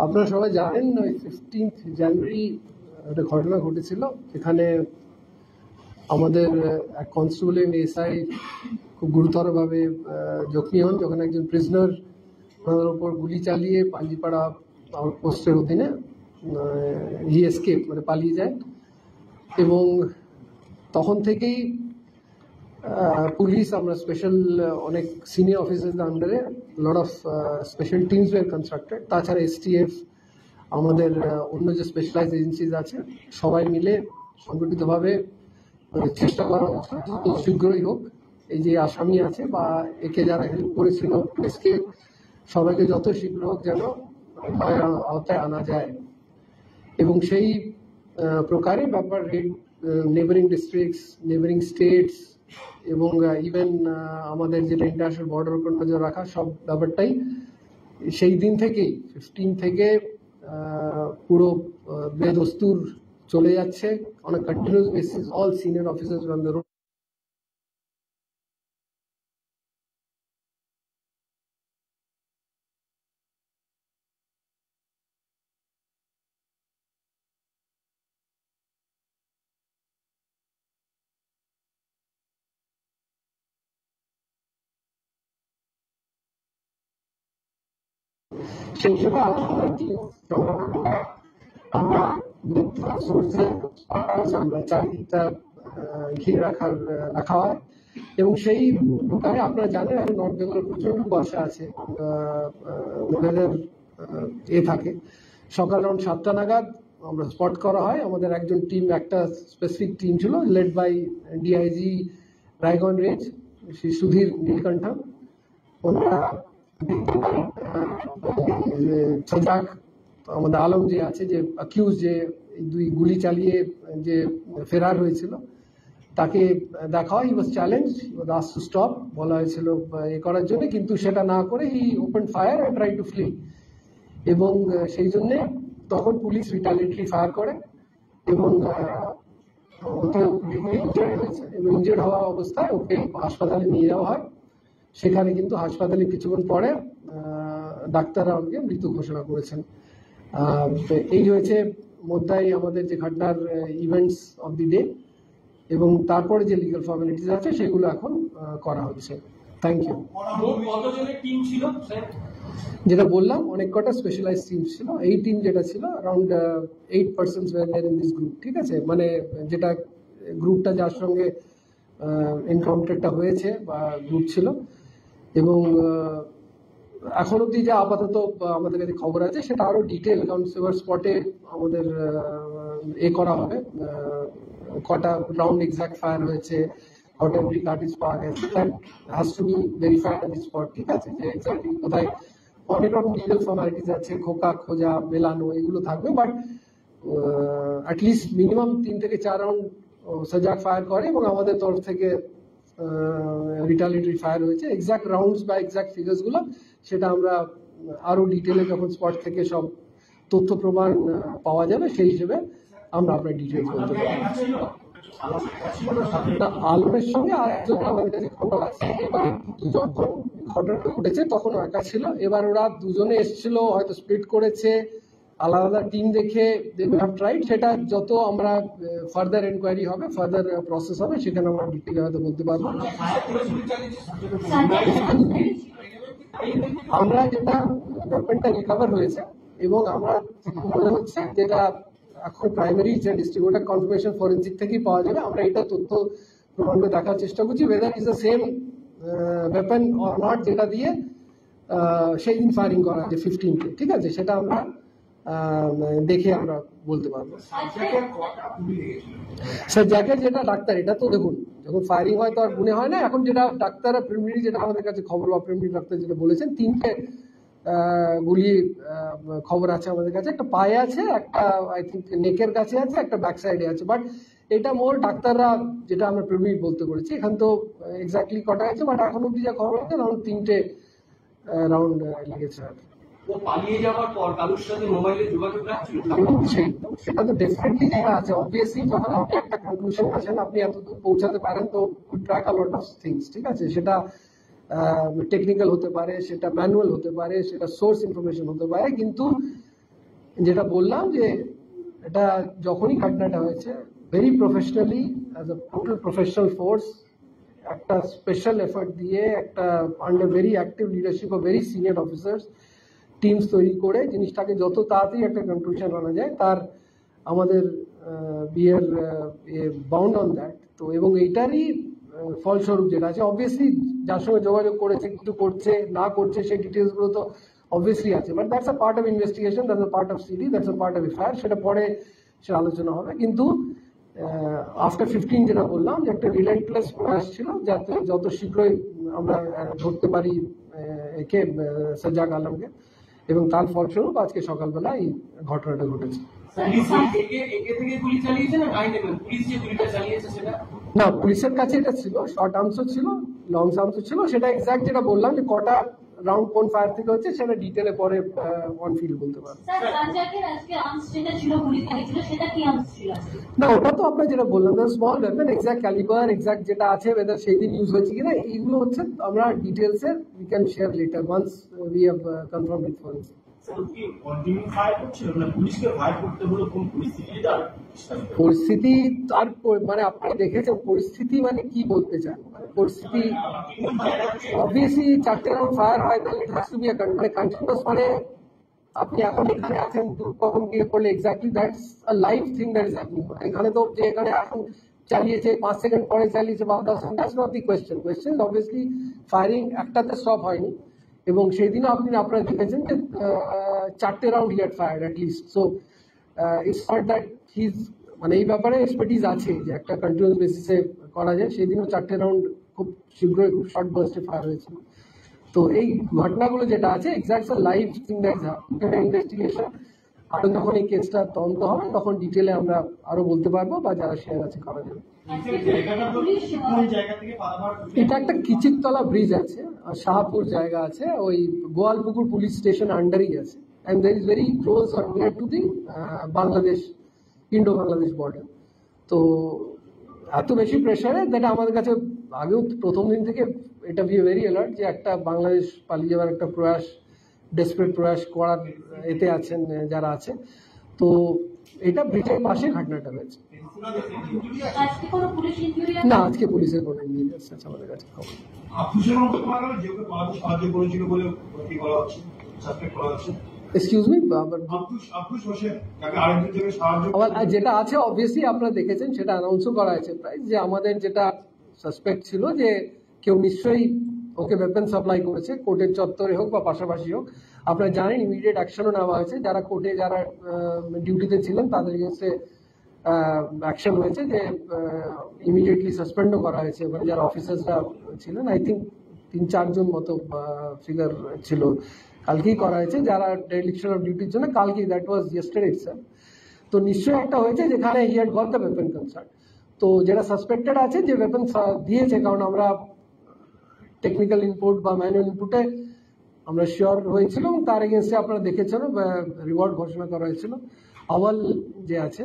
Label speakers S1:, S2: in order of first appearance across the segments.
S1: আপনারা সবাই জানেন 15 জানুয়ারি একটা ঘটনা ঘটেছিল, এখানে আমাদের এক কনস্টেবল এসআই খুব গুরুতরভাবে জখমি হন যখন একজন প্রিজনার ওনার উপর গুলি চালিয়ে পাঞ্জিপাড়া আউটপোস্টের অধীনে হি এসকেপ মানে পালিয়ে যায়। এবং তখন থেকেই পুলিশ, আমরা স্পেশাল অনেক সিনিয়র অফিসারদের আন্ডারে lot of special teams were constructed. তাছাড়া এসটিএফ, আমাদের অন্য যে স্পেশালাইজ এজেন্সিজ আছে, সবাই মিলে সংগঠিতভাবে চেষ্টা করা যত শীঘ্রই হোক এই যে আসামি আছে বা একে যারা হেল্প করেছিল পুলিশকে, সবাইকে যত শীঘ্র হোক যেন আওতায় আনা যায়। এবং সেই প্রকারে ব্যাপার নেবারিং ডিস্ট্রিক্টস, নেবারিং স্টেটস এবং ইভেন আমাদের যেটা ইন্টারন্যাশনাল বর্ডার উপর নজর রাখা, সব ব্যাপারটাই সেই দিন থেকেই 15 থেকে পুরো বেদস্তুর চলে যাচ্ছে on a continuous basis. All senior officers on the road. সেই হিসেবে আমরা চারিদিকটা ঘিরে রাখা হয়। এবং সেই প্রকারে আপনারা জানেন এখন নর্থ বেঙ্গলে প্রচন্ড বর্ষা আছে, থাকে। সকাল রাউন্ড 7টা নাগাদ আমরা স্পট করা হয়। আমাদের একজন টিম, একটা স্পেসিফিক টিম ছিল led by DIG Raiganj range Shri Sudhir Nilkanth. ওনারা সজাগ আমাদের আলম যে আছে, যে অ্যাকিউজ, যে দুই গুলি চালিয়ে যে ফেরার হয়েছিল, তাকে দেখা হয়। He was challenge, he was asked to stop, বলা হয়েছিল এ করার জন্য, কিন্তু সেটা না করে he open fire and try to flee. এবং সেই জন্যে তখন পুলিশ রিটালিয়েটরি ফায়ার করে এবং ইনজিয়ার্ড হওয়া অবস্থায় ওকে হাসপাতালে নিয়ে যাওয়া হয়। সেখানে কিন্তু হাসপাতালে কিছুক্ষণ পরে ডাক্তাররা ওকে মৃত ঘোষণা করেছেন। এই হয়েছে মোদ্দাই আমাদের যে ঘটনার ইভেন্টস অফ দি ডে। এবং তারপরে যে লিগাল ফর্মালিটিস আছে সেগুলো এখন করা হচ্ছে। Thank you. যেটা বললাম, অনেক কটা স্পেশালাইজ টিম ছিল। এই টিম যেটা ছিল around 8 persons were there in this group. ঠিক আছে, মানে যেটা গ্রুপটা যার সঙ্গে এনকাউন্টারটা হয়েছে বা গ্রুপ ছিল। এবং এখন অব্দি যা আপাতত আমাদের কাছে খবর আছে সেটা আরো ডিটেল, কারণ সেভার স্পটে আমাদের করা হবে কটা রাউন্ড এক্সাক্ট ফায়ার হয়েছে, out every cartridge পাওয়া গেছে, that has to be verified at the spot। ঠিক আছে, যে এক্স্যাক্টলি কোথায় অনেক রকম লিগাল ফর্মালিটিস আছে, খোকা খোঁজা মেলানো এগুলো থাকবে। বাট অ্যাটলিস্ট মিনিমাম 3 থেকে 4 রাউন্ড সজাগ ফায়ার করে এবং আমাদের তরফ থেকে রিটালিয়েটরি ফায়ার হয়েছে। এক্সাক্ট রাউন্ডস বা এক্সাক্ট ফিগার্স গুলো সেটা আমরা আরো ডিটেলে যখন স্পট থেকে সব তথ্য প্রমাণ পাওয়া যাবে সেই হিসেবে আমরা আপনার ডিটেলস বলতে পারবো। আলমের সঙ্গে আরেকজন আমাদের কাছে খবর আছে, যখন ঘটনাটা ঘটেছে তখন একা ছিল। এবার ওরা দুজনে এসেছিল, হয়তো স্প্লিট করেছে, আলাদা আলাদা টিম দেখে ট্রাইড। সেটা যত আমরা ফার্দার এনকোয়ারি হবে, ফার্দার প্রসেস হবে, সেখানে আমরা ডিটেইলে হয়তো বলতে পারবো। আমরা যেটা ব্যাপারটা রিকভার হয়েছে এবং আমরা মনে হচ্ছে যেটা এখন প্রাইমারি যে ডিস্ট্রিবিউটার কনফার্মেশন ফরেনসিক থেকেই পাওয়া যাবে। আমরা এটা তথ্য প্রমাণ করে দেখার চেষ্টা করছি weather is the same weapon or not, যেটা দিয়ে সেই দিন ফায়ারিং করা আছে 15-কে। ঠিক আছে, সেটা আমরা দেখে আমরা বলতে পারবো। স্যার জ্যাকেট যেটা ডাক্তার, এটা তো দেখুন যখন ফায়ারিং হয় তো আর গুনে হয় না। এখন যেটা ডাক্তাররা প্রিলিমিনারি যেটা আমাদের কাছে খবর বা প্রিলিমিনারি ডাক্তার যেটা বলেছেন, 3টে গুলি খবর আছে আমাদের কাছে। একটা পায়ে আছে, একটা আই থিঙ্ক নেকের কাছে আছে, একটা ব্যাক সাইডে আছে। বাট এটা মোর ডাক্তাররা যেটা আমরা প্রিলিমিনারি বলতে করেছি, এখান তো এক্স্যাক্টলি কটা আছে, বাট এখন অব্দি যা খবর আছে রাউন্ড 3টে রাউন্ড লেগেছে।
S2: ও পালিয়ে যাওয়ার পর কারোর সাথে মোবাইলে যোগাযোগ রাখছিল?
S1: সেটা তো ডেফিনেটলি জানা আছে। অবভিয়াসলি যখন আপনি একটা কনক্লুশন আছেন, আপনি এতদূর পৌঁছাতে পারেন, তো track a lot of things, ঠিক আছে? সেটা টেকনিক্যাল হতে পারে, সেটা ম্যানুয়াল হতে পারে, সেটা সোর্স ইনফরমেশন হতে পারে, কিন্তু যেটা বললাম যে এটা যখনই ঘটনাটা হয়েছে, very professionally as a total professional force, একটা স্পেশাল এফার্ট দিয়ে, একটা under very active leadership of very senior officers teams তৈরি করে জিনিসটাকে যত তাড়াতাড়ি একটা কনক্লুশন আনা যায়, তার আমাদের বিয়ের বাউন্ড অন দ্যাট। তো এবং এইটারই ফলস্বরূপ যেটা আছে, অবভিয়াসলি যার সঙ্গে যোগাযোগ করেছে, কিছু করছে না করছে, সেই ডিটেলস গুলো তো অবভিয়াসলি আছে, but that's a part of investigation, that's a part of CD, that's a part of FIR, সেটা পরে সে আলোচনা হবে। কিন্তু আফটার 15 যেটা বললাম, যে একটা রিলেন্টলেস প্রয়াস ছিল যাতে যত শীঘ্রই আমরা ধরতে পারি একে, সাজ্জাক আলমকে, এবং তার ফলস্বরূপ আজকে সকালবেলা এই ঘটনাটা ঘটেছে। না, পুলিশের কাছে এটা ছিল, শর্ট আনসার ছিল, লং আনসার ছিল, সেটা এক্সাক্ট যেটা বললাম যে কটা রাউন্ড কোন ফায়ার থেকে হচ্ছে, সেটা ডিটেলে পরে অন ফিল্ড বলতে পারবো। না, ওটা তো আপনার যেটা বললাম, small weapon, exact calibre, exact যেটা আছে, ওয়েদার সেই দিন ইউজ হয়েছে কিনা, এইগুলো হচ্ছে আমরা ডিটেলস এর we can share later once we have confirm with forensic. পরিস্থিতি আর মানে আপনি দেখেছেন পরিস্থিতি মানে কি বলতে চান? পরিস্থিতি অবভিয়াসলি 4টে রাউন্ড ফায়ার হয়, তাহলে মানে কন্টিনিউয়াস, মানে আপনি এখন এখানে আছেন, কখন গিয়ে করলে exactly that's a live thing that is happening. এখানে তো যে এখানে এখন চালিয়েছে, 5 সেকেন্ড পরে চালিয়েছে বা 10 second, that's not the question. Question obviously firing একটাতে স্টপ হয়নি, এবং সেই দিনও আপনারা দেখেছেন যে 4টে round he had fired at least. So it's not that his, মানে এই ব্যাপারে এক্সপার্টিজ আছে যে একটা কন্টিনিউয়াস বেসিসে করা যায়। সেই দিনও 4টে রাউন্ড খুব শীঘ্রই, খুব শর্ট বার্স্টে ফায়ার হয়েছিল। তো এই ঘটনাগুলো যেটা আছে exact live thing that investigation, আরো যখন এই কেসটা তদন্ত হবে তখন ডিটেলে আমরা আরো বলতে পারবো, বা যারা শেয়ার আছে করা যাবে। এটা একটা কিচিততলা ব্রিজ আছে, আর শাহপুর জায়গা আছে, ওই গোয়ালপুকুর পুলিশ স্টেশন আন্ডারই আছে, and there is very close or near to the Bangladesh, Indo-Bangladesh border. তো এত বেশি প্রেশারে যেটা আমাদের কাছে আগেও প্রথম দিন থেকে এটা বি ভেরি অ্যালার্ট, যে একটা বাংলাদেশ পালিয়ে যাওয়ার একটা প্রয়াস, ডেসপারেট প্রয়াস করার এতে আছেন যারা আছে। তো এটা ব্রিজের পাশে ঘটনাটা হয়েছে। না, আজকে পুলিশের কোনো ইঞ্জিনিয়ার আছে আমাদের কাছে খবর। এক্সকিউজ মি, যেটা আছে অবভিয়াসলি আপনারা দেখেছেন, সেটা অ্যানাউন্সও করা হয়েছে প্রায়, যে আমাদের যেটা সাসপেক্ট ছিল যে কেউ নিশ্চয়ই ওকে ওয়েপন সাপ্লাই করেছে, কোর্টের চত্বরে হোক বা পাশাপাশি হোক। আপনারা জানেন ইমিডিয়েট অ্যাকশনও নেওয়া হয়েছে, যারা কোর্টে যারা ডিউটিতে ছিলেন তাদের এগেইনস্টে অ্যাকশন হয়েছে, যে ইমিডিয়েটলি সাসপেন্ডও করা হয়েছে, মানে যারা অফিসার্সরা ছিলেন, আই থিঙ্ক 3-4 জন মতো ফিগার ছিল, কালকেই করা হয়েছে, যারা ডেলিকশন অফ ডিউটির জন্য কালকেই, দ্যাট ওয়াজ ইয়েস্টারডে ইটসেলফ। তো নিশ্চয়ই একটা হয়েছে যেখানে he had got the weapon concern. তো যেটা সাসপেক্টেড আছে যে ওয়েপন দিয়েছে, কারণ আমরা টেকনিক্যাল ইনপুট বা ম্যানুয়াল ইনপুটে আমরা শিওর হয়েছিল, এবং তার এগেনস্টে আপনারা দেখেছেন রিওয়ার্ড ঘোষণা করা হয়েছিল। আওয়াল যে আছে,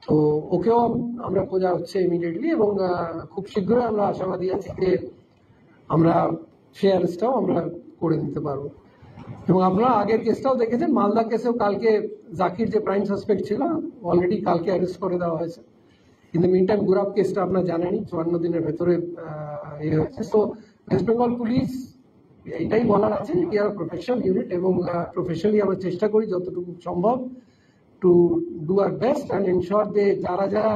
S1: তো ওকেও আমরা খোঁজা হচ্ছে ইমিডিয়েটলি, এবং খুব শীঘ্রই আমরা আশাবাদী আছি যে আমরা সেই অ্যারেস্টটাও আমরা করে দিতে পারবো। এবং আপনারা আগের কেসটাও দেখেছেন, মালদা কেসেও কালকে জাকির যে প্রাইম সাসপেক্ট ছিল, অলরেডি কালকে অ্যারেস্ট করে দেওয়া হয়েছে। কিন্তু মিন টাইম গুরাব কেসটা আপনারা জানেনই 54 দিনের ভেতরে হয়েছে। সো ওয়েস্ট বেঙ্গল পুলিশ এটাই বলার আছে, উই আর প্রফেশনাল ইউনিট, এবং প্রফেশনালি আমরা চেষ্টা করি যতটুকু সম্ভব to do our best and ensure যে যারা যারা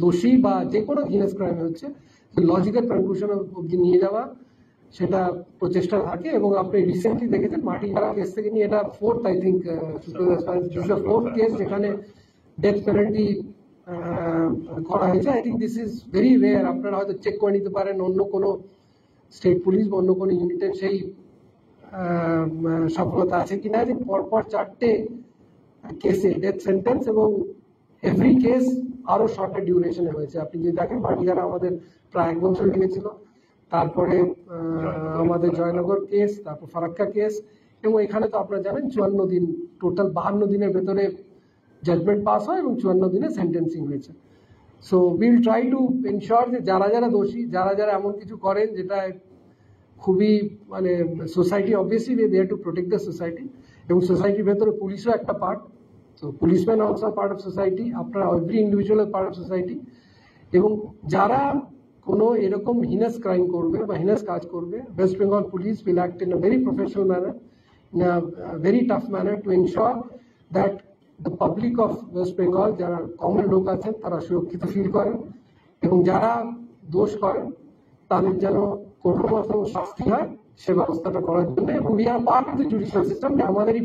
S1: দোষী বা যে কোনো হিনেস ক্রাইম হচ্ছে লজিক্যাল কনক্লুশন অব্দি নিয়ে যাওয়া, সেটা প্রচেষ্টা থাকে। এবং আপনি রিসেন্টলি দেখেছেন মাটিগাড়া কেস থেকে নিয়ে এটা 4th I think 4th case যেখানে ডেথ পেনাল্টি করা হয়েছে। I think this is very rare. আপনারা হয়তো চেক করে নিতে পারেন অন্য কোনো স্টেট পুলিশ বা অন্য কোনো ইউনিটের সেই সফলতা আছে কিনা, যে পরপর 4টে কেসে ডেথ সেন্টেন্স, এবং এভরি কেস আরো শর্টের ডিউরেশনে হয়েছে। আপনি যদি দেখেন মাটিগাড়া আমাদের প্রায় 1 বছর লেগেছিল, তারপরে আমাদের জয়নগর কেস, তারপর ফারাক্কা কেস, এবং এখানে তো আপনারা জানেন 54 দিন, টোটাল 52 দিনের ভেতরে জাজমেন্ট পাস হয় এবং 54 দিনে সেন্টেন্সিং হয়েছে। So will try to ensure যে যারা যারা দোষী, যারা যারা এমন কিছু করেন যেটা খুবই মানে society obviously they are to protect the society, এবং সোসাইটির ভেতরে পুলিশও একটা পার্ট, তো policeman also part of society, আপনারা every individual part of society. এবং যারা কোনো এরকম হিনাস ক্রাইম করবে বা হিনাস কাজ করবে, West Bengal police will act in a very professional manner, in a very tough manner to ensure that the public of West Bengal, যারা কমন লোক আছেন তারা সুরক্ষিত ফিল করেন, এবং যারা দোষ করেন তাদের যেন কঠোরতম শাস্তি হয় সে ব্যবস্থাটা করার জন্য। এবং we are part of the judicial system, আমাদেরই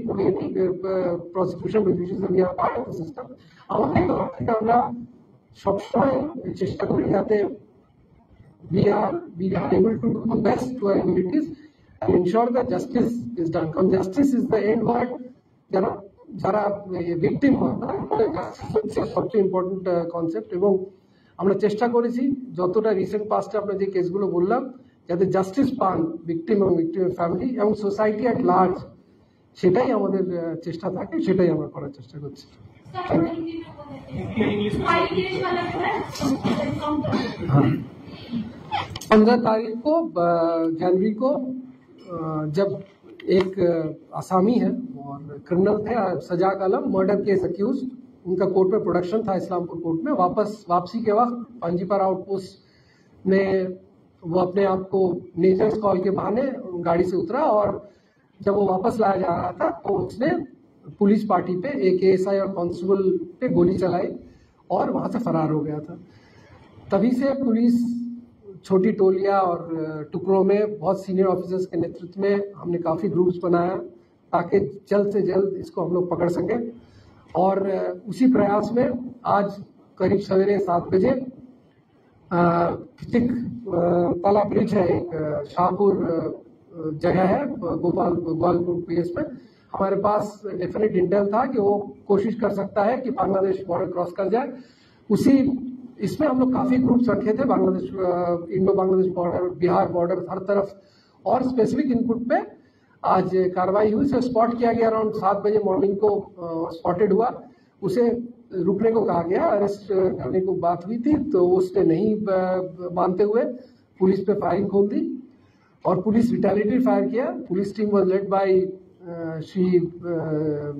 S1: prosecution we are part of the system. আমাদের তরফ থেকে আমরা সবসময় চেষ্টা করি যাতে we are able to do the best to our abilities and ensure that justice is done. Because justice is the end word. যারা ভিকটিম হয় সবচেয়ে ইম্পর্টেন্ট কনসেপ্ট, এবং আমরা চেষ্টা করেছি যতটা রিসেন্ট পাস্টে আমরা যে কেসগুলো বললাম যাতে জাস্টিস পান ভিকটিম এবং ভিকটিমের ফ্যামিলি এবং সোসাইটি অ্যাট লার্জ, সেটাই আমাদের চেষ্টা থাকে, সেটাই আমরা করার চেষ্টা করছি। 15 तारीख को जनवरी को जब एक आसामी है और क्रिमिनल थे सजाक आलम, मर्डर केस अक्यूज, उनका कोर्ट में प्रोडक्शन था इस्लामपुर कोर्ट में, वापसी के वक्त पांजीपारा आउटपोस्ट में वो अपने आप को नेचर्स कॉल के बहाने गाड़ी से उतरा, और जब वो वापस लाया जा रहा था तो उसने पुलिस पार्टी पे एक एएसआई और कांस्टेबल पे गोली चलाई और वहां से फरार हो गया था। तभी से पुलिस छोटी टोलियां और टुकड़ों में बहुत सीनियर ऑफिसर्स के नेतृत्व में हमने काफी ग्रुप्स बनाया ताकि जल्द से जल्द इसको हम लोग पकड़ सके। और उसी प्रयास में आज करीब सवेरे 7 बजे तला ब्रिज है, एक शाहपुर जगह है गोपालपुर पीएस में, हमारे पास डेफिनेट इंटेल था कि वो कोशिश कर सकता है कि बांग्लादेश बॉर्डर क्रॉस कर जाए। उसी इसमें हम लोग काफी ग्रुप्स रखे थे, Bangladesh, Indo Bangladesh border, Bihar border, हर तरफ, और स्पेसिफिक इनपुट पे आज कार्रवाई हुई। से स्पॉट किया गया अराउंड 7 बजे मॉर्निंग को स्पॉटेड हुआ, उसे रुकने को कहा गया, अरेस्ट करने को बात हुई थी तो उसने नहीं मानते हुए पुलिस पे फायरिंग खोल दी और पुलिस रिटेलिएटरी फायर किया। Police team was led by Shri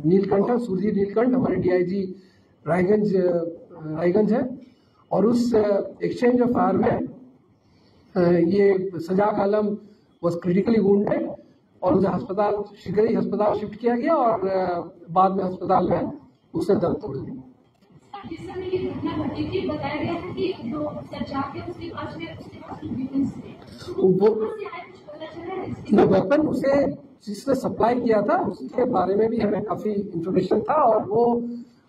S1: Nilkanth, Surya Nilkanth, हमारे डीआईजी रायगंज है, और उस एक्सचेंज ऑफ फायर में ये सजाक आलम वॉज क्रिटिकली वुंडेड और उसे अस्पताल शीघ्र ही अस्पताल शिफ्ट किया गया और बाद में अस्पताल में उसने दम तोड़ दी।
S3: जिस समय ये घटना घटी थी बताया गया था कि जो सजाक है उसके पास में वेपन्स थे,
S1: वो वेपन उसे जिसने सप्लाई किया था उसके बारे में भी हमें काफी इंफॉर्मेशन था, और वो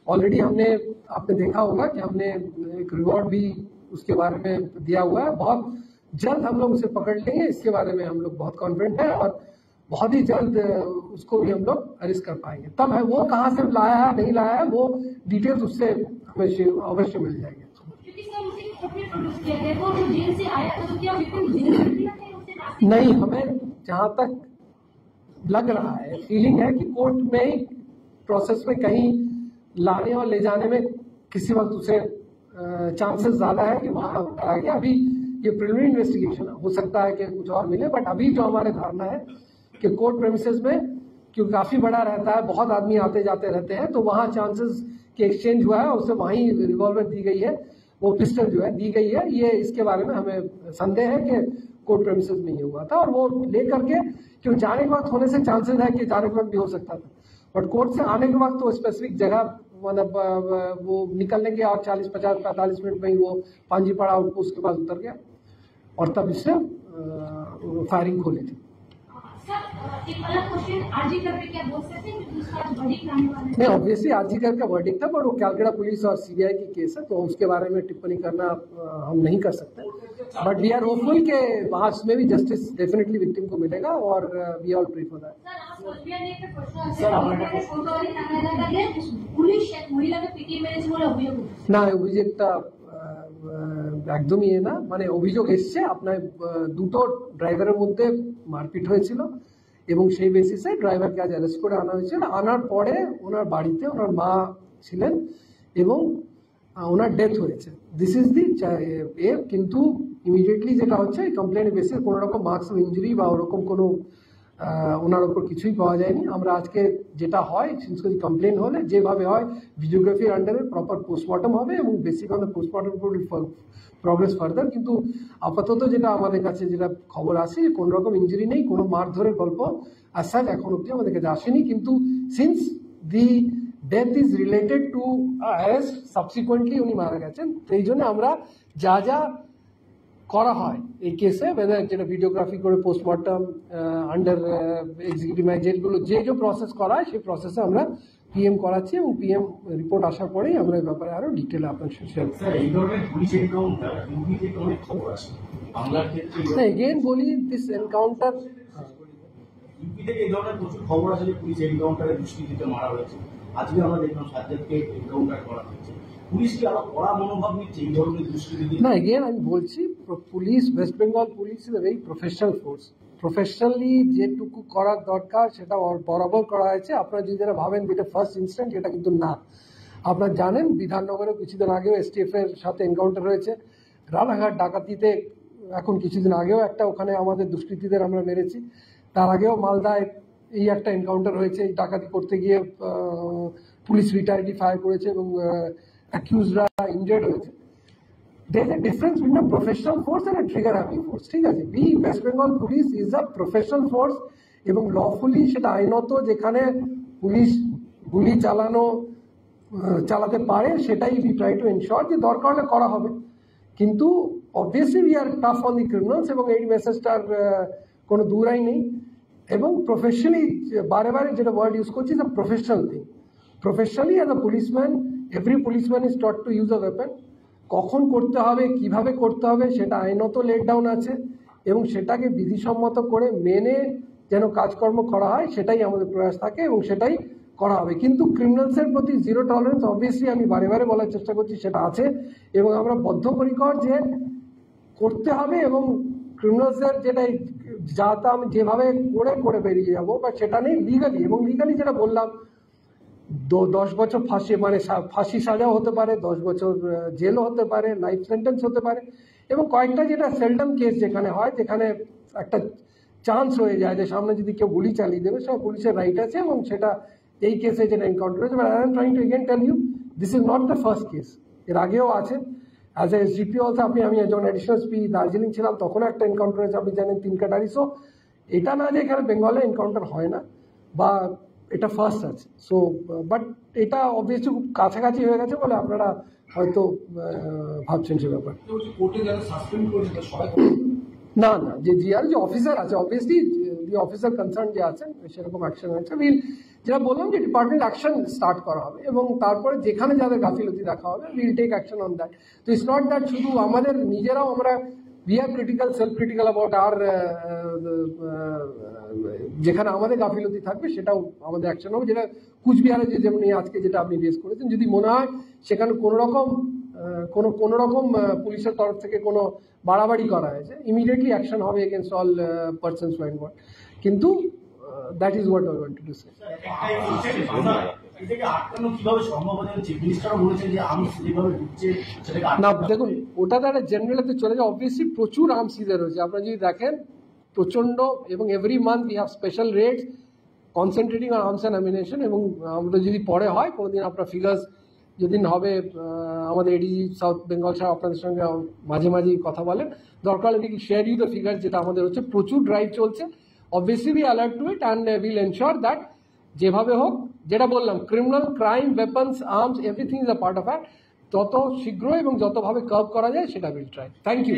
S1: ऑलरेडी हमने, आपने देखा होगा कि हमने एक रिवॉर्ड भी उसके बारे में दिया हुआ है। बहुत जल्द हम लोग उसे पकड़ लेंगे, इसके बारे में हम लोग बहुत कॉन्फिडेंट है, और बहुत ही जल्द उसको भी हम लोग अरेस्ट कर पाएंगे। तब है वो कहाँ से लाया है नहीं लाया है वो डिटेल्स उससे हमें अवश्य मिल जाएगी। नहीं, हमें जहाँ तक लग रहा है, फीलिंग है कि कोर्ट में ही प्रोसेस में कहीं लाने और ले जाने में किसी वक्त उसे चांसेस ज्यादा है कि वहां आ गया। अभी ये प्रिलिमिनरी इन्वेस्टिगेशन हो सकता है कि कुछ और मिले, बट अभी जो हमारे धारणा है कि कोर्ट प्रेमिसेस में क्योंकि काफी बड़ा रहता है, बहुत आदमी आते जाते रहते हैं, तो वहां चांसेस के एक्सचेंज हुआ है, उसे वहीं रिवॉल्वर दी गई है, वो पिस्टल जो है दी गई है, ये इसके बारे में हमें संदेह है कि कोर्ट प्रेमिसेस में ये हुआ था। और वो लेकर के क्यों जाने के वक्त होने से चांसेस है कि जाने के वक्त भी हो सकता था, बट कोर्ट से आने के वक्त तो स्पेसिफिक जगह मतलब वो निकलने के और 40-50-45 मिनट में ही वो पांजीपाड़ा आउटपोस्ट के पास उतर गया और तब इसने फायरिंग खोली थी। नहीं, ऑब्वियसली आरजीकर का वर्डिक्ट था, बट वो कैलकाटा पुलिस और सीबीआई की केस है, तो उसके बारे में टिप्पणी करना हम नहीं कर सकते, बट वी आर होपफुल के वहां में भी जस्टिस डेफिनेटली विक्टिम को मिलेगा और we all pray for that. না, অভিযোগটা একদমই না, মানে অভিযোগ এসছে আপনার দুটো ড্রাইভারের মধ্যে মারপিট হয়েছিল এবং সেই বেসিসে ড্রাইভারকে আজ অ্যারেস্ট করে আনা হয়েছিল। আনার পরে ওনার বাড়িতে ওনার মা ছিলেন এবং ওনার ডেথ হয়েছে। দিস ইজ দি কিন্তু ইমিডিয়েটলি যেটা হচ্ছে এই কমপ্লেনের বেসিস কোনো রকম মার্কস অফ ইঞ্জুরি বা ওরকম কোনো ওনার ওপর কিছুই পাওয়া যায়নি। আমরা আজকে যেটা হয় কমপ্লেন হলে যেভাবে হয় ভিডিওগ্রাফির আন্ডারে প্রপার পোস্টমর্টম হবে এবং basic on the post-mortem progress further. কিন্তু আপাতত যেটা আমাদের কাছে যেটা খবর আসে কোনো রকম ইঞ্জুরি নেই, কোনো মারধরের গল্প আসাজ এখন অব্দি আমাদের কাছে আসেনি। কিন্তু since the death is related to arrest, subsequently উনি মারা গেছেন, সেই জন্য আমরা যা যা করা হয় এই কেসে যেটা ভিডিওগ্রাফি করে পোস্টমর্টম আন্ডার এক্সিকিউটিভ ম্যাজিস্ট্রেটগুলো যে প্রসেস করা হয় সেই প্রসেসে আমরা পিএম করাচ্ছি এবং পিএম রিপোর্ট আসার পরেই আমরা এই ব্যাপারে আরো ডিটেলে আপনার এগেন বলি দিস এনকাউন্টার
S4: ইউপি থেকে এই ধরনের প্রচুর খবর আছে যে পুলিশ এনকাউন্টারে দুষ্কৃতীতে মারা হয়েছে। আজকে আমরা দেখলাম সাজ্জাদকে এনকাউন্টার করা হয়েছে। পুলিশ কি আরো কড়া মনোভাব নিচ্ছে এই ধরনের দুষ্কৃতী?
S1: না, এগেন আমি বলছি police, West Bengal police is a very professional force. Professionally যেটুকু করার দরকার সেটা বরাবর করা হয়েছে। আপনারা যদি যারা ভাবেন যেটা ফার্স্ট ইনসিডেন্ট, এটা কিন্তু না। আপনারা জানেন বিধাননগরে কিছুদিন আগেও এসটিএফ এর সাথে এনকাউন্টার হয়েছে। রানাঘাট ডাকাতিতে এখন কিছুদিন আগেও একটা ওখানে আমাদের দুষ্কৃতীদের আমরা মেরেছি। তার আগেও মালদায় এই একটা এনকাউন্টার হয়েছে, এই ডাকাতি করতে গিয়ে পুলিশ রিটায়ার্ডি ফায়ার করেছে এবং অ্যাকিউজরা ইনজার্ড হয়েছে। There is a difference between a professional force and a trigger happy force. ঠিক আছে, West Bengal police is a professional force এবং লফুলি সেটা আইনত যেখানে পুলিশ গুলি চালাতে পারে সেটাই উই ট্রাই টু এনশিওর যে দরকার হলে করা হবে। কিন্তু obviously we are tough on the criminals এবং এই মেসেজটার কোনো দূরাই নেই। এবং প্রফেশনালি বারে বারে যেটা ওয়ার্ড ইউজ করছি the professional thing. Professionally as a policeman every policeman is taught to use a weapon. কখন করতে হবে, কিভাবে করতে হবে সেটা আইনত লেট ডাউন আছে এবং সেটাকে বিধিসম্মত করে মেনে যেন কাজকর্ম করা হয় সেটাই আমাদের প্রয়াস থাকে এবং সেটাই করা হবে। কিন্তু ক্রিমিনালসের প্রতি জিরো টলারেন্স অবভিয়াসলি আমি বারে বারে বলার চেষ্টা করছি সেটা আছে এবং আমরা বদ্ধপরিকর যে করতে হবে এবং ক্রিমিনালসের যেটা যাতে আমি যেভাবে করে বেরিয়ে যাবো বা সেটা নেই লিগালি। এবং লিগালি যেটা বললাম 10 বছর ফাঁসি মানে ফাঁসি সাজাও হতে পারে, 10 বছর জেলও হতে পারে, লাইফ সেন্টেন্স হতে পারে এবং কয়েকটা যেটা সেলডম কেস যেখানে হয়, যেখানে একটা চান্স হয়ে যায় যে সামনে যদি কেউ গুলি চালিয়ে দেবে সেটা পুলিশের রাইট আছে এবং সেটা এই কেসে যেটা এনকাউন্টার হয়েছে। But I am trying to again tell you this is not the first case, এর আগেও আছে। অ্যাজ এ এসডিপি অলসো আমি যখন অ্যাডিশনাল এসপি দার্জিলিং ছিলাম তখনও একটা এনকাউন্টার হয়েছে, আপনি জানেন 3 কাটারি। সো এটা না যে এখানে বেঙ্গলে এনকাউন্টার হয় না বা এটা ফার্স্ট আছে। সো বাট এটা অবভিয়াসলি খুব কাছাকাছি হয়ে গেছে বলে আপনারা হয়তো ভাবছেন সে ব্যাপার। না না, যে জিআর যে অফিসার আছে অবভিয়াসলি যে অফিসার কনসার্ন যে আছেন সেরকম অ্যাকশন হয়েছে। যেটা বললাম যে ডিপার্টমেন্ট অ্যাকশন স্টার্ট করা হবে এবং তারপরে যেখানে যাদের গাফিলতি দেখা হবে will take action on that. তো ইটস নট দ্যাট শুধু আমাদের নিজেরাও আমরা we are critical, self-critical about our যেখানে আমাদের গাফিলতি থাকবে সেটাও আমাদের অ্যাকশন হবে। যেটা কুচবিহারে যেমন আজকে যেটা আপনি রেজ করেছেন, যদি মনে হয় সেখানে কোনো রকম পুলিশের তরফ থেকে কোনো বাড়াবাড়ি করা হয়েছে ইমিডিয়েটলি অ্যাকশন হবে এগেনস্ট অল পারসনস হু ইনভলভড। কিন্তু that is what I want to say. না দেখুন, ওটা একটা জেনারেলতে চলে যায়। অবভিয়াসলি প্রচুর আর্মস সিজার হয়েছে, আপনারা যদি দেখেন প্রচন্ড, এবং every month we have special rates concentrating on arms and amination. এবং আমরা যদি পরে হয় কোনোদিন আপনার ফিগার্স যেদিন হবে আমাদের এডিজি সাউথ বেঙ্গল সাহেব আপনাদের সঙ্গে মাঝে মাঝেই কথা বলেন, দরকার হলে শেয়ার ইউ দ্য ফিগার যেটা আমাদের হচ্ছে। প্রচুর ড্রাইভ চলছে, obviously we alert two it and will ensure that যেভাবে হোক, যেটা বললাম criminal crime, weapons, arms, everything is a part of that. যত শীঘ্র এবং যতভাবে কার্ভ করা যায় সেটা উইল ট্রাই। Thank you.